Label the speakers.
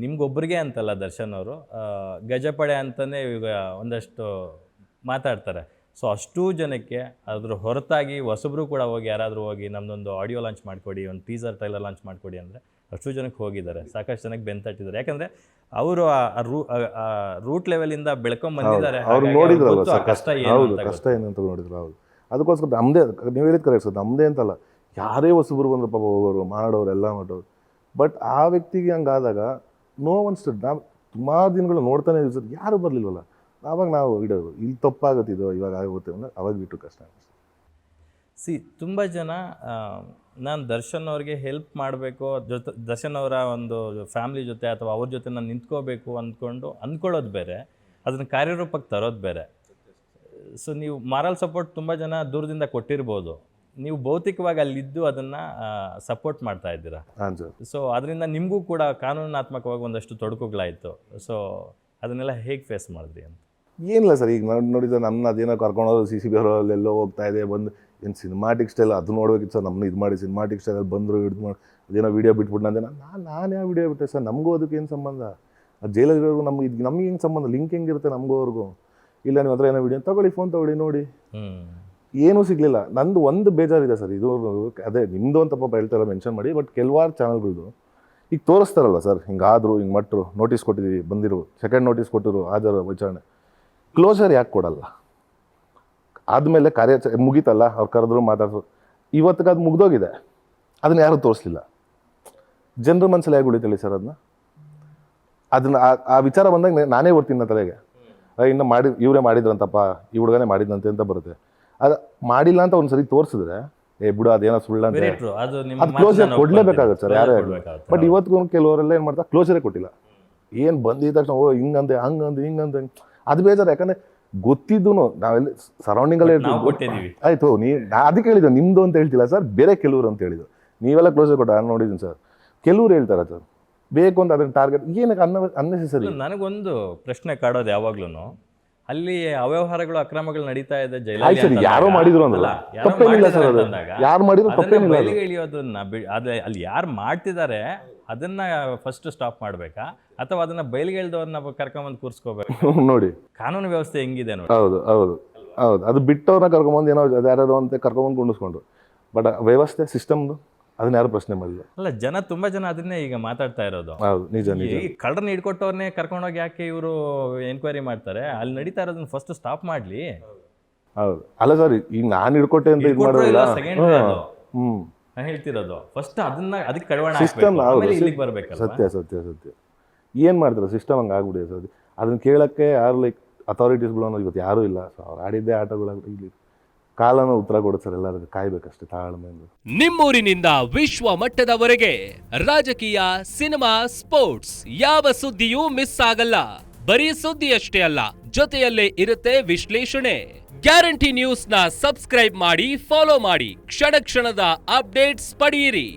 Speaker 1: ನಿಮ್ಗೊಬ್ಬರಿಗೆ ಅಂತಲ್ಲ ದರ್ಶನ್ ಅವರು, ಗಜಪಡೆ ಅಂತಲೇ ಈಗ ಒಂದಷ್ಟು ಮಾತಾಡ್ತಾರೆ. ಸೊ ಅಷ್ಟೂ ಜನಕ್ಕೆ ಅದ್ರ ಹೊರತಾಗಿ ಹೊಸಬ್ರು ಕೂಡ ಹೋಗಿ ಯಾರಾದರೂ ಹೋಗಿ ನಮ್ಮದೊಂದು ಆಡಿಯೋ ಲಾಂಚ್ ಮಾಡಿಕೊಡಿ, ಒಂದು ಟೀಸರ್ ಟ್ರೈಲರ್ ಲಾಂಚ್ ಮಾಡಿಕೊಡಿ ಅಂದರೆ ಅಷ್ಟು ಜನಕ್ಕೆ ಹೋಗಿದ್ದಾರೆ, ಸಾಕಷ್ಟು ಜನಕ್ಕೆ ಬೆಂತಟ್ಟಿದ್ದಾರೆ. ಯಾಕಂದರೆ ಅವರು ಆ ರೂಟ್ ಲೆವೆಲಿಂದ ಬೆಳ್ಕೊಂಬಂದಿದ್ದಾರೆ.
Speaker 2: ಅವ್ರು ನೋಡಿದ್ರಲ್ಲ ಸರ್
Speaker 1: ಕಷ್ಟ
Speaker 2: ಕಷ್ಟ ಏನು ಅಂತ ನೋಡಿದ್ರು. ಹೌದು, ಅದಕ್ಕೋಸ್ಕರ ನಮ್ಮದೇ, ನೀವು ಹೇಳಿದ ಕರೆಕ್ಟ್ ಸರ್, ನಮ್ಮದೇ ಅಂತಲ್ಲ, ಯಾರೇ ಹೊಸಬ್ರು ಬಂದ್ರು ಪಾಪ ಹೋಗೋರು ಮಾಡೋರು ಎಲ್ಲ ಮಾಡೋರು. ಬಟ್ ಆ ವ್ಯಕ್ತಿಗೆ ಹಂಗಾದಾಗ ನೋ ಒನ್ ಸ್ಟೆಡ್. ನಾವು ಸುಮಾರು ದಿನಗಳು ನೋಡ್ತಾನೆ ಇದ್ದೀವಿ ಸರ್, ಯಾರು ಬರಲಿಲ್ವಲ್ಲ. ಆವಾಗ ನಾವು ಇಡೋದು ಇಲ್ಲಿ ತಪ್ಪಾಗುತ್ತಿದ್ದೋ ಇವಾಗ ಆಗುತ್ತೆ ಅಂದರೆ ಅವಾಗ ಬಿಟ್ಟು ಕಷ್ಟ.
Speaker 1: ತುಂಬ ಜನ ನಾನು ದರ್ಶನ್ ಅವ್ರಿಗೆ ಹೆಲ್ಪ್ ಮಾಡಬೇಕು, ದರ್ಶನ್ ಅವರ ಒಂದು ಫ್ಯಾಮ್ಲಿ ಜೊತೆ ಅಥವಾ ಅವ್ರ ಜೊತೆ ನಾನು ನಿಂತ್ಕೋಬೇಕು ಅಂದ್ಕೊಳ್ಳೋದು ಬೇರೆ, ಅದನ್ನು ಕಾರ್ಯರೂಪಕ್ಕೆ ತರೋದು ಬೇರೆ. ಸೊ ನೀವು ಮಾರಲ್ ಸಪೋರ್ಟ್ ತುಂಬ ಜನ ದೂರದಿಂದ ಕೊಟ್ಟಿರ್ಬೋದು, ನೀವು ಭೌತಿಕವಾಗಿ ಅಲ್ಲಿದ್ದು ಅದನ್ನು ಸಪೋರ್ಟ್ ಮಾಡ್ತಾ ಇದ್ದೀರಾ. ಸೊ ಅದರಿಂದ ನಿಮಗೂ ಕೂಡ ಕಾನೂನಾತ್ಮಕವಾಗಿ ಒಂದಷ್ಟು ತೊಡಕುಗಳಾಯಿತು. ಸೊ ಅದನ್ನೆಲ್ಲ ಹೇಗೆ ಫೇಸ್ ಮಾಡಿದ್ರಿ ಅಂತ?
Speaker 2: ಏನಿಲ್ಲ ಸರ್, ಈಗ ನೋಡಿದ್ರೆ ನನ್ನ ಅದೇನೋ ಕರ್ಕೊಂಡೋದು CCB ಅವರಲ್ಲೆಲ್ಲೋ ಹೋಗ್ತಾ ಇದೆ, ಬಂದು ಏನು ಸಿನಿಮಾಟಿಕ್ ಸ್ಟೈಲ್ ಅದು ನೋಡ್ಬೇಕಿತ್ತು ಸರ್. ನಮ್ಮನ್ನ ಇದು ಮಾಡಿ ಸಿನಿಮಾಟಿಕ್ ಸ್ಟೈಲಲ್ಲಿ ಬಂದರು, ಹಿಡಿದು ಮಾಡಿ ಅದೇನೋ ವೀಡಿಯೋ ಬಿಟ್ಬಿಟ್ಟು ಅಂದೆ. ನಾನು ಯಾವ ವೀಡಿಯೋ ಬಿಟ್ಟೆ ಸರ್? ನಮಗೂ ಅದಕ್ಕೆ ಏನು ಸಂಬಂಧ? ಅದು ಜೈಲಲ್ಲಿರೋರ್ಗು ನಮ್ಗೆ ಹೆಂಗೆ ಸಂಬಂಧ? ಲಿಂಕ್ ಹೆಂಗಿರುತ್ತೆ ನಮಗೂ ಅವ್ರಿಗೂ? ಇಲ್ಲ ನಿಮ್ಮ ಹತ್ರ ಏನೋ ವೀಡಿಯೋ ತಗೊಳ್ಳಿ, ಫೋನ್ ತಗೊಳ್ಳಿ ನೋಡಿ. ಏನೂ ಸಿಗಲಿಲ್ಲ. ನಂದು ಒಂದು ಬೇಜಾರಿದೆ ಸರ್, ಇದು ಅದೇ ನಿಮ್ಮದು ಅಂತ ಪಾಪ ಹೇಳ್ತಾರ ಮೆನ್ಷನ್ ಮಾಡಿ. ಬಟ್ ಕೆಲವಾರು ಚಾನಲ್ಗಳದು ಈಗ ತೋರಿಸ್ತಾರಲ್ಲ ಸರ್, ಹಿಂಗಾದ್ರು ಹಿಂಗೆ ಮಟ್ರು ನೋಟಿಸ್ ಕೊಟ್ಟಿದ್ದೀವಿ, ಬಂದಿರು ಸೆಕೆಂಡ್ ನೋಟಿಸ್ ಕೊಟ್ಟಿರು, ಹಾಜರು ವಿಚಾರಣೆ, ಕ್ಲೋಸರ್ ಯಾಕೆ ಕೊಡಲ್ಲ? ಆದಮೇಲೆ ಮುಗೀತಲ್ಲ, ಅವ್ರು ಕರೆದ್ರು ಮಾತಾಡಿದ್ರು. ಇವತ್ತಿಗೆ ಅದು ಮುಗ್ದೋಗಿದೆ, ಅದನ್ನ ಯಾರೂ ತೋರಿಸ್ಲಿಲ್ಲ. ಜನರ ಮನಸ್ಸಲ್ಲಿ ಹೇಗೆ ಉಳಿತೇಳಿ ಸರ್ ಅದನ್ನ ಆ ವಿಚಾರ ಬಂದಾಗ ನಾನೇ ಬರ್ತೀನಿ ನನ್ನ ತಲೆಗೆ, ಇನ್ನು ಇವರೇ ಮಾಡಿದ್ರಂತಪ್ಪ, ಈ ಹುಡುಗನೇ ಮಾಡಿದ್ದಂತೆ ಅಂತ ಬರುತ್ತೆ. ಅದು ಮಾಡಿಲ್ಲ ಅಂತ ಒಂದ್ಸರಿ ತೋರಿಸಿದ್ರೆ ಬಿಡು ಅದೇನೋ ಸುಳ್ಳ ಅಂತ ಅದು ಕ್ಲೋಸರ್ ಕೊಡ್ಲೇಬೇಕಾಗುತ್ತೆ ಸರ್, ಯಾರೇ ಆಗಲಿ. ಬಟ್ ಇವತ್ತಿಗೂ ಕೆಲವರೆಲ್ಲ ಏನು ಮಾಡ್ತಾರೆ, ಕ್ಲೋಸರೇ ಕೊಟ್ಟಿಲ್ಲ. ಏನು ಬಂದಿದ್ದ ತಕ್ಷಣ ಓ ಹಿಂಗಂದೆ ಹಂಗಂದು ಹಿಂಗಂದು, ಅದು ಬೇಜಾರು. ಯಾಕಂದರೆ ಗೊತ್ತಿದ್ದು ನಾವೆಲ್ಲ ಸರೌಂಡಿಂಗಲ್ಲೇ ಇರ್ತೀವಿ. ಆಯಿತು, ಅದಕ್ಕೆ ಹೇಳಿದ್ದು ನಿಮ್ಮದು ಅಂತ ಹೇಳ್ತಿಲ್ಲ ಸರ್, ಬೇರೆ ಕೆಲವರು ಅಂತ ಹೇಳಿದ್ದು. ನೀವೆಲ್ಲ ಕ್ಲೋಸರ್ ಕೊಟ್ಟ ನಾನು ನೋಡಿದ್ದೀನಿ ಸರ್. ಕೆಲವ್ರು ಹೇಳ್ತಾರೆ ಸರ್ ಬೇಕು ಅಂತ ಅದನ್ನ ಟಾರ್ಗೆಟ್, ಏನಕ್ಕೆ ಅನ್ನೆಸೆಸರಿ.
Speaker 1: ನನಗೊಂದು ಪ್ರಶ್ನೆ ಕಾಡೋದು ಯಾವಾಗ್ಲೂ, ಅಲ್ಲಿ ಅವ್ಯವಹಾರಗಳು ಅಕ್ರಮಗಳು ನಡೀತಾ ಇದೆ ಜೈಲಲ್ಲಿ,
Speaker 2: ಯಾರೋ ಮಾಡಿದ್ರು ಅಂದಲ್ಲ, ತಪ್ಪೇನಿಲ್ಲ ಸರ್. ಅದು ಯಾರು ಮಾಡಿದ್ರು ತಪ್ಪೇನಿಲ್ಲ.
Speaker 1: ಇಳಿಯೋದನ್ನ ಅಲ್ಲಿ ಯಾರು ಮಾಡ್ತಿದ್ದಾರೆ ಅದನ್ನ ಫಸ್ಟ್ ಸ್ಟಾಪ್ ಮಾಡ್ಬೇಕಾ, ಅಥವಾ ಅದನ್ನ ಬಯಲಿಗೆ ಇಳಿದವ್ರನ್ನ ಕರ್ಕೊಂಬಂದು ಕೂರಿಸ್ಕೋಬೇಕು? ನೋಡಿ ಕಾನೂನು ವ್ಯವಸ್ಥೆ ಹೆಂಗಿದೆ ನೋಡಿ.
Speaker 2: ಹೌದು ಹೌದು ಹೌದು, ಅದು ಬಿಟ್ಟವ್ರನ್ನ ಕರ್ಕೊಂಬಂದು ಏನೋ ಯಾರು ಅಂತ ಕರ್ಕೊಂಬಂದು ಕುಂಡಿಸ್ಕೊಂಡ್ರು. ಬಟ್ ವ್ಯವಸ್ಥೆ ಸಿಸ್ಟಮ್ದು ಅದನ್ನ ಯಾರು ಪ್ರಶ್ನೆ ಮಾಡಿಲ್ಲ.
Speaker 1: ಅಲ್ಲ, ತುಂಬಾ ಜನ ಅದನ್ನೇ ಈಗ ಮಾತಾಡ್ತಾ ಇರೋದು.
Speaker 2: ಹೌದು, ನಿಜ ನಿಜ.
Speaker 1: ಈ ಕಳ್ಳರನ್ನ ಹಿಡ್ಕೊಟ್ಟವ್ರನ್ನೇ ಕರ್ಕೊಂಡೋಗಿ ಯಾಕೆ ಇವರು ಎನ್ಕ್ವೈರಿ ಮಾಡ್ತಾರೆ? ಅಲ್ಲಿ ನಡೀತಾ ಇರೋದನ್ನ ಫಸ್ಟ್ ಸ್ಟಾಪ್ ಮಾಡ್ಲಿ.
Speaker 2: ಹೌದು, ಅಲ್ಲ ಸರ್, ಈಗ ನಾನು ಹಿಡ್ಕೊಟ್ಟೆ ಅಂತ ಇದು ಮಾಡೋದಿಲ್ಲ.
Speaker 1: ನಾನು ಹೇಳ್ತಿರೋದು ಫಸ್ಟ್ ಅದಕ್ಕೆ ಕಡಿವಾಣ
Speaker 2: ಸಿಸ್ಟಮ್.
Speaker 1: ಇಲ್ಲಿಗೆ ಬರ್ಬೇಕಲ್ಲ.
Speaker 2: ಸತ್ಯ ಸತ್ಯ ಸತ್ಯ. ಏನ್ ಮಾಡ್ತಾರೆ ಸಿಸ್ಟಮ್ ಹಂಗೆ ಆಗ್ಬಿಡಿದೆ ಸರ್. ಅದನ್ನ ಕೇಳಕ್ಕೆ ಯಾರು ಲೈಕ್ ಅಥಾರಿಟೀಸ್ಗಳು ಅನ್ನೋದು ಇವತ್ತು ಯಾರೂ ಇಲ್ಲ. ಸೊ ಅವ್ರು ಆಡಿದ್ದೇ ಆಟಗಳಾಗಲಿ ಇಲ್ಲಿ ಕಾಲನ ಉತ್ತರ ಕೊಡುತ್ತಾರೆ, ಎಲ್ಲರಿಗೂ ಕಾಯ್ಬೇಕಷ್ಟೇ ತಾಳ್ಮೆಯಿಂದ.
Speaker 3: ನಿಮ್ಮೂರಿನಿಂದ ವಿಶ್ವ ಮಟ್ಟದವರೆಗೆ ರಾಜಕೀಯ, ಸಿನಿಮಾ, ಸ್ಪೋರ್ಟ್ಸ್ ಯಾವ ಸುದ್ದಿಯೂ ಮಿಸ್ ಆಗಲ್ಲ. ಬರೀ ಸುದ್ದಿಯಷ್ಟೇ ಅಲ್ಲ, ಜೊತೆಯಲ್ಲೇ ಇರುತ್ತೆ ವಿಶ್ಲೇಷಣೆ. ಗ್ಯಾರಂಟಿ ನ್ಯೂಸ್ ನ ಸಬ್ಸ್ಕ್ರೈಬ್ ಮಾಡಿ, ಫಾಲೋ ಮಾಡಿ, ಕ್ಷಣ ಕ್ಷಣದ ಅಪ್ಡೇಟ್ಸ್ ಪಡೆಯಿರಿ.